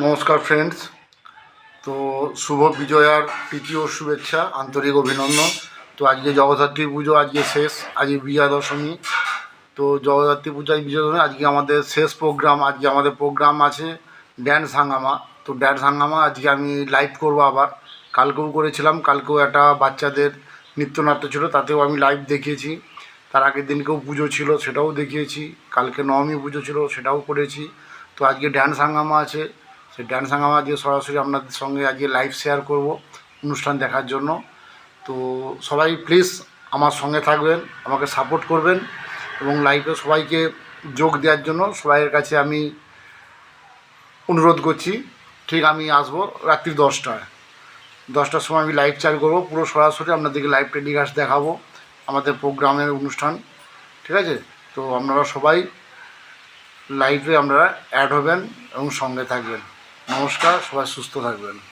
নমস্কার ফ্রেন্ডস। তো শুভ বিজয়ার প্রীতি ও শুভেচ্ছা, আন্তরিক অভিনন্দন। তো আজকে জগদ্ধাত্রী পুজো, আজকে শেষ, আজকে বিজয়া দশমী। তো জগদ্ধাত্রী পূজায় বিজয়া দশমী আজকে আমাদের শেষ প্রোগ্রাম। আজকে আমাদের প্রোগ্রাম আছে ড্যান্স হাঙ্গামা। তো ড্যান্স হাঙ্গামা আজকে আমি লাইভ করবো আবার। কালকেও করেছিলাম, কালকেও একটা বাচ্চাদের নৃত্যনাট্য ছিল, তাতেও আমি লাইভ দেখিয়েছি। তার আগের দিনকেও পুজো ছিল, সেটাও দেখিয়েছি। কালকে নবমী পুজো ছিল, সেটাও করেছি। তো আজকে ড্যান্স হাঙ্গামা আছে, সেই ড্যান্স হাঙ্গামা দিয়ে সরাসরি আপনাদের সঙ্গে আজকে লাইভ শেয়ার করব অনুষ্ঠান দেখার জন্য। তো সবাই প্লিজ আমার সঙ্গে থাকবেন, আমাকে সাপোর্ট করবেন এবং লাইভে সবাইকে যোগ দেওয়ার জন্য সবাইয়ের কাছে আমি অনুরোধ করছি। ঠিক আমি আসবো রাত্রি 10টার সময় আমি লাইভ চালু করবো, পুরো সরাসরি আপনাদেরকে লাইভ টেলিকাস্ট দেখাবো আমাদের প্রোগ্রামের অনুষ্ঠান। ঠিক আছে? তো আপনারা সবাই লাইভে আপনারা অ্যাড হবেন এবং সঙ্গে থাকবেন। নমস্কার, সবাই সুস্থ থাকবেন।